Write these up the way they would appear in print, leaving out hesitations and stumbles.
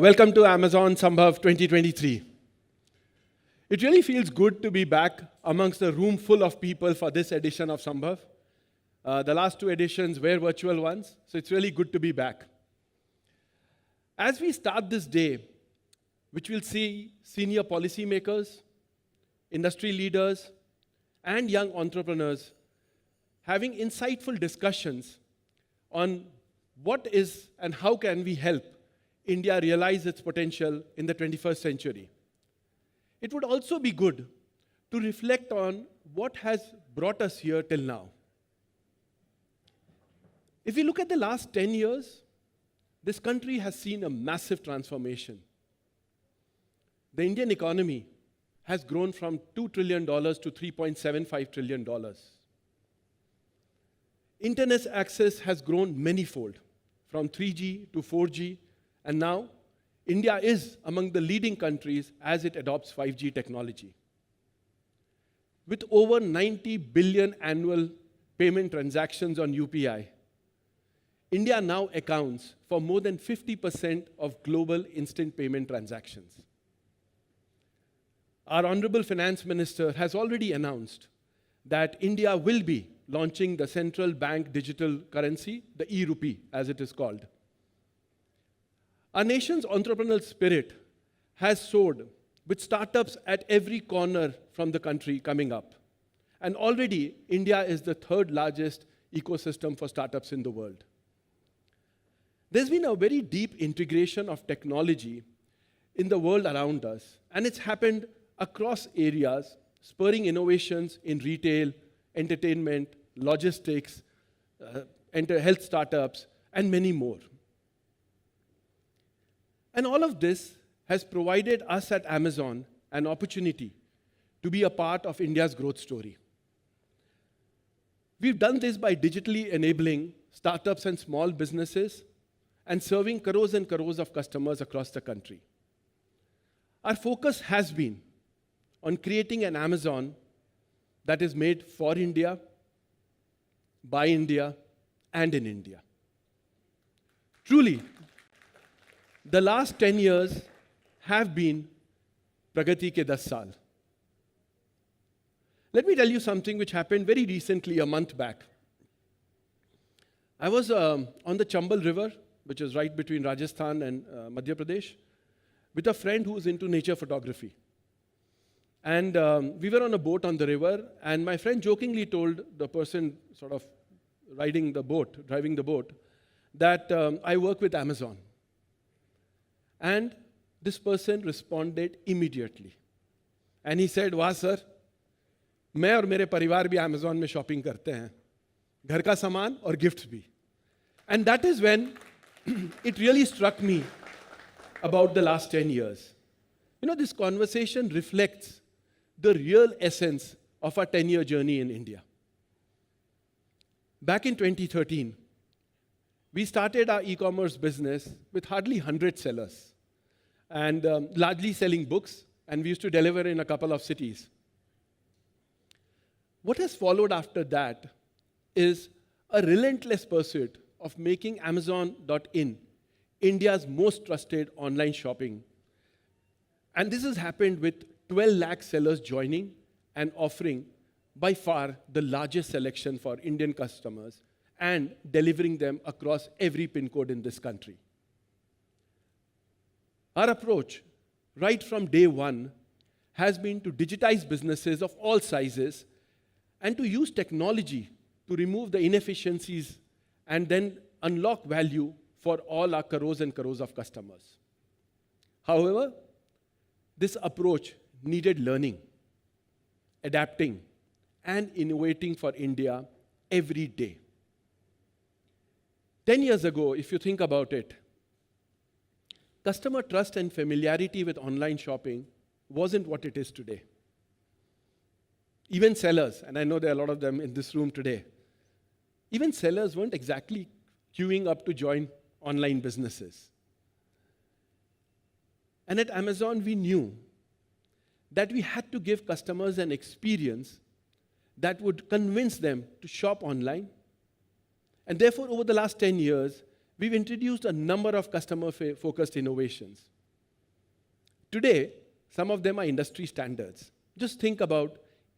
Welcome to Amazon Smbhav 2023. It really feels good to be back amongst a room full of people for this edition of Smbhav. The last two editions were virtual ones, so it's really good to be back. As we start this day, which will see senior policymakers, industry leaders, and young entrepreneurs having insightful discussions on what is and how can we help India realize its potential in the 21st century. It would also be good to reflect on what has brought us here till now. If we look at the last 10 years, this country has seen a massive transformation. The Indian economy has grown from $2 trillion to $3.75 trillion. Internet access has grown manyfold, from 3G to 4G, and now, India is among the leading countries as it adopts 5G technology. With over 90 billion annual payment transactions on UPI, India now accounts for more than 50% of global instant payment transactions. Our Honorable Finance Minister has already announced that India will be launching the central bank digital currency, the e-rupee as it is called. Our nation's entrepreneurial spirit has soared, with startups at every corner from the country coming up. And already, India is the third largest ecosystem for startups in the world. There's been a very deep integration of technology in the world around us, and it's happened across areas, spurring innovations in retail, entertainment, logistics, health startups, and many more. And all of this has provided us at Amazon an opportunity to be a part of India's growth story. We've done this by digitally enabling startups and small businesses and serving crores and crores of customers across the country. Our focus has been on creating an Amazon that is made for India, by India, and in India. Truly, the last 10 years have been Pragati ke 10 saal. Let me tell you something which happened very recently, a month back. I was on the Chambal River, which is right between Rajasthan and Madhya Pradesh, with a friend who is into nature photography. And we were on a boat on the river, and my friend jokingly told the person sort of driving the boat, that I work with Amazon. And this person responded immediately. And he said, "Wah sir, मैं और मेरे परिवार भी Amazon में shopping करते हैं. घर का सामान और gifts भी." And that is when it really struck me about the last 10 years. You know, this conversation reflects the real essence of our 10-year journey in India. Back in 2013, we started our e-commerce business with hardly 100 sellers and largely selling books, and we used to deliver in a couple of cities. What has followed after that is a relentless pursuit of making Amazon.in India's most trusted online shopping. And this has happened with 12 lakh sellers joining and offering by far the largest selection for Indian customers and delivering them across every pin code in this country. Our approach, right from day one, has been to digitize businesses of all sizes and to use technology to remove the inefficiencies and then unlock value for all our crores and crores of customers. However, this approach needed learning, adapting, and innovating for India every day. 10 years ago, if you think about it, customer trust and familiarity with online shopping wasn't what it is today. Even sellers, and I know there are a lot of them in this room today, even sellers weren't exactly queuing up to join online businesses. And at Amazon, we knew that we had to give customers an experience that would convince them to shop online. And therefore, over the last 10 years, we've introduced a number of customer-focused innovations. Today, some of them are industry standards. Just think about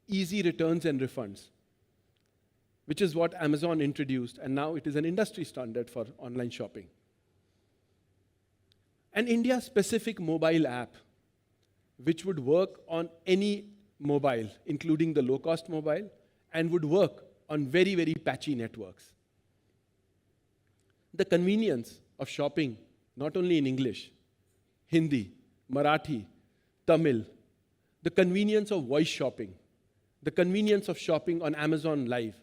easy returns and refunds, which is what Amazon introduced, and now it is an industry standard for online shopping. An India-specific mobile app, which would work on any mobile, including the low-cost mobile, and would work on very, very patchy networks. The convenience of shopping, not only in English, Hindi, Marathi, Tamil, the convenience of voice shopping, the convenience of shopping on Amazon Live,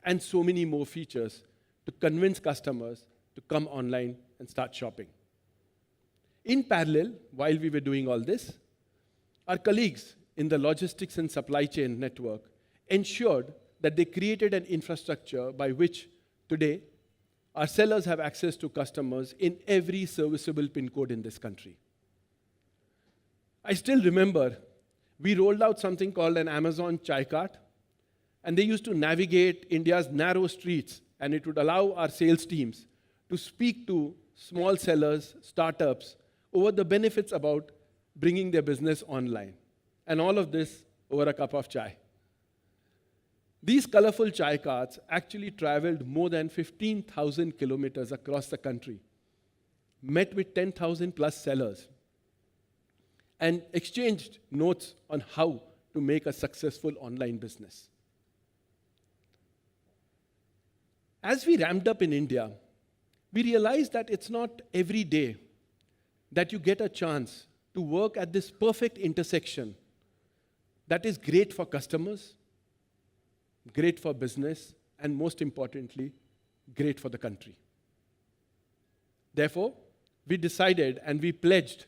and so many more features to convince customers to come online and start shopping. In parallel, while we were doing all this, our colleagues in the logistics and supply chain network ensured that they created an infrastructure by which today our sellers have access to customers in every serviceable PIN code in this country. I still remember we rolled out something called an Amazon Chai Cart, and they used to navigate India's narrow streets, and it would allow our sales teams to speak to small sellers, startups, over the benefits about bringing their business online. And all of this over a cup of chai. These colorful chai carts actually traveled more than 15,000 kilometers across the country, met with 10,000 plus sellers, and exchanged notes on how to make a successful online business. As we ramped up in India, we realized that it's not every day that you get a chance to work at this perfect intersection that is great for customers, great for business, and most importantly, great for the country. Therefore, we decided and we pledged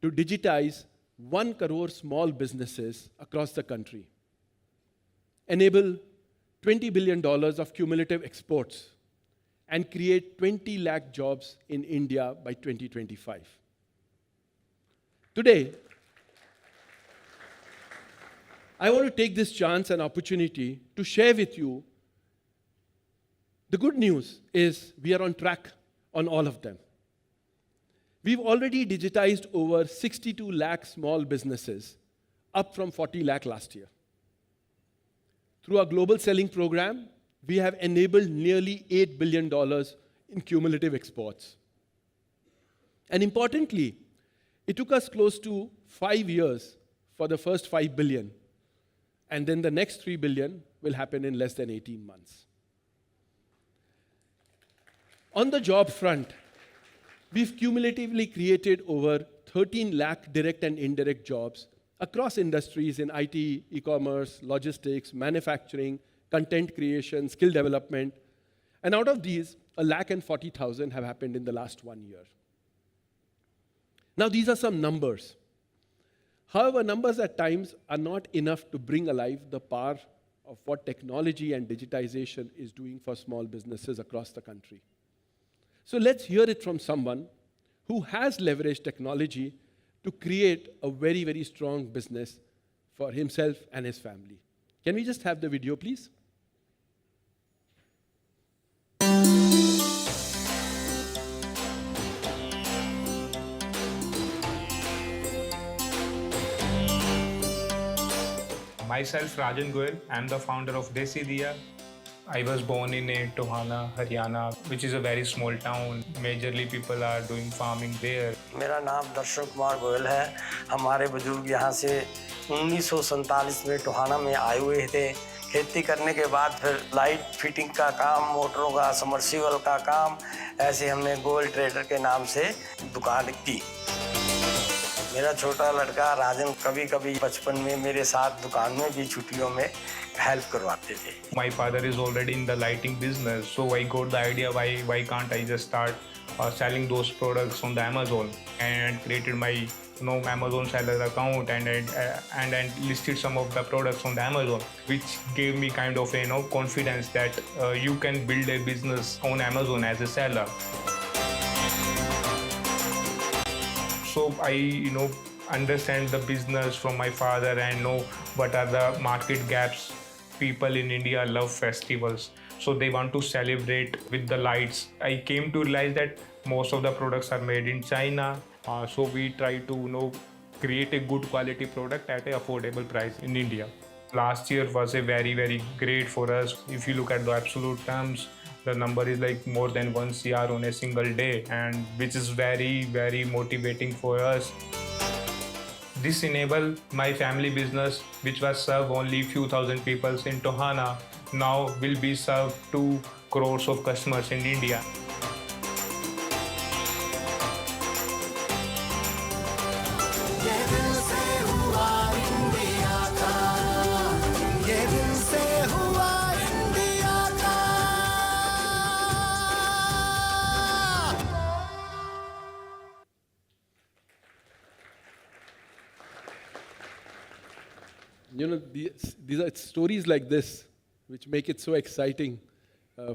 to digitize 1 crore small businesses across the country, enable $20 billion of cumulative exports, and create 20 lakh jobs in India by 2025. Today, I want to take this chance and opportunity to share with you the good news is we are on track on all of them. We've already digitized over 62 lakh small businesses, up from 40 lakh last year. Through our global selling program, we have enabled nearly $8 billion in cumulative exports. And importantly, it took us close to 5 years for the first 5 billion. And then the next 3 billion will happen in less than 18 months. On the job front, we've cumulatively created over 13 lakh direct and indirect jobs across industries in IT, e-commerce, logistics, manufacturing, content creation, skill development. And out of these, 140,000 have happened in the last 1 year. Now, these are some numbers. However, numbers at times are not enough to bring alive the power of what technology and digitization is doing for small businesses across the country. So let's hear it from someone who has leveraged technology to create a very, very strong business for himself and his family. Can we just have the video, please? Myself, Rajan Goyal. I'm the founder of Desi Diya. I was born in Tohana, Haryana, which is a very small town. Majorly people are doing farming there. मेरा नाम दर्शन कुमार गोयल है। हमारे बुजुर्ग यहाँ से 1947 में टोहाना में आए हुए थे। खेती करने के बाद फिर लाइट फिटिंग का काम, मोटरों का, समरसीबल का काम, ऐसे हमने गोयल ट्रेडर के नाम से दुकान की। मेरा छोटा लड़का राजन कभी कभी बचपन में मेरे साथ दुकान में भी छुट्टियों में हेल्प करवाते थे। My father is already in the lighting business, so I got the idea why can't I just start selling those products on the Amazon, and created my Amazon seller account and listed some of the products on the Amazon, which gave me kind of confidence that you can build a business on Amazon as a seller. So I understand the business from my father and know what are the market gaps. People in India love festivals. so they want to celebrate with the lights. I came to realize that most of the products are made in China, so we try to create a good quality product at an affordable price in India. Last year was a very great for us. If you look at the absolute terms, the number is like more than 1 CR on a single day, and which is very motivating for us. This enabled my family business, which was served only few thousand people in Tohana, now will be served to crores of customers in India. These are stories like this which make it so exciting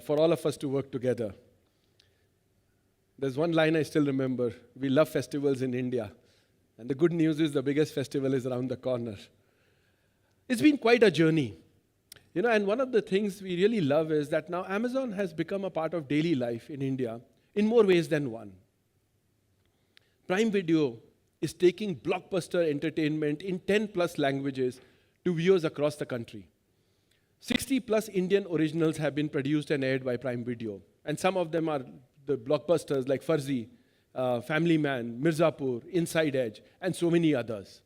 for all of us to work together. There's one line I still remember: we love festivals in India. And the good news is the biggest festival is around the corner. It's been quite a journey. And one of the things we really love is that now Amazon has become a part of daily life in India in more ways than one. Prime Video is taking blockbuster entertainment in 10 plus languages to viewers across the country. 60 plus Indian originals have been produced and aired by Prime Video. And some of them are the blockbusters like Farzi, Family Man, Mirzapur, Inside Edge, and so many others.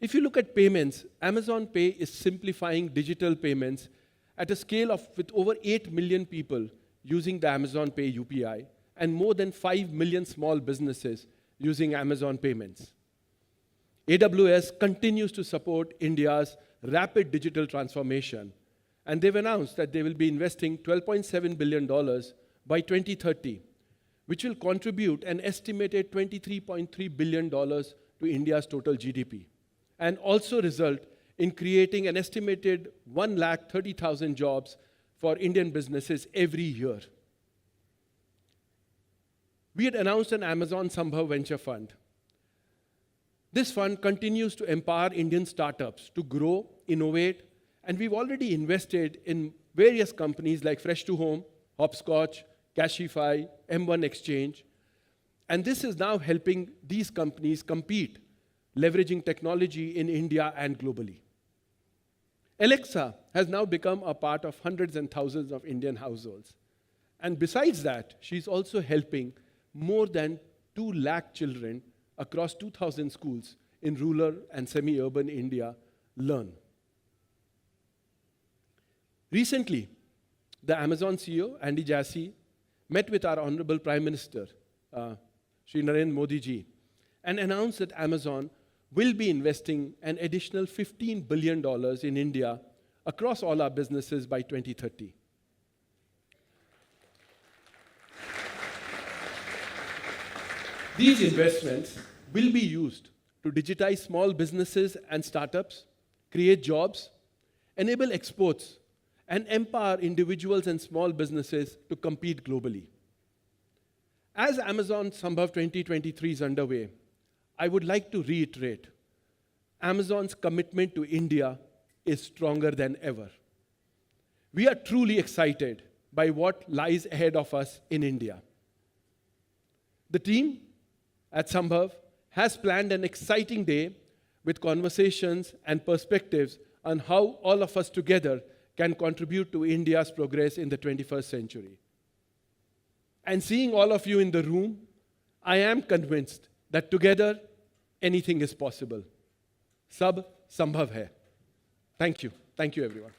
If you look at payments, Amazon Pay is simplifying digital payments at a scale of with over 8 million people using the Amazon Pay UPI and more than 5 million small businesses using Amazon payments. AWS continues to support India's rapid digital transformation, and they've announced that they will be investing $12.7 billion by 2030, which will contribute an estimated $23.3 billion to India's total GDP, and also result in creating an estimated 130,000 jobs for Indian businesses every year. We had announced an Amazon Smbhav venture fund. This fund continues to empower Indian startups to grow, innovate, and we've already invested in various companies like Fresh to Home, Hopscotch, Cashify, M1 Exchange, and this is now helping these companies compete, leveraging technology in India and globally. Alexa has now become a part of hundreds and thousands of Indian households. And besides that, she's also helping more than 2 lakh children across 2,000 schools in rural and semi-urban India learn. Recently, the Amazon CEO, Andy Jassy, met with our Honorable Prime Minister, Shri Narendra Modi ji, and announced that Amazon will be investing an additional $15 billion in India across all our businesses by 2030. These investments will be used to digitize small businesses and startups, create jobs, enable exports, and empower individuals and small businesses to compete globally. As Amazon Smbhav 2023 is underway, I would like to reiterate, Amazon's commitment to India is stronger than ever. We are truly excited by what lies ahead of us in India. The team at Smbhav has planned an exciting day with conversations and perspectives on how all of us together can contribute to India's progress in the 21st century. And seeing all of you in the room, I am convinced that together, anything is possible. Sab Sambhav hai. Thank you. Thank you, everyone.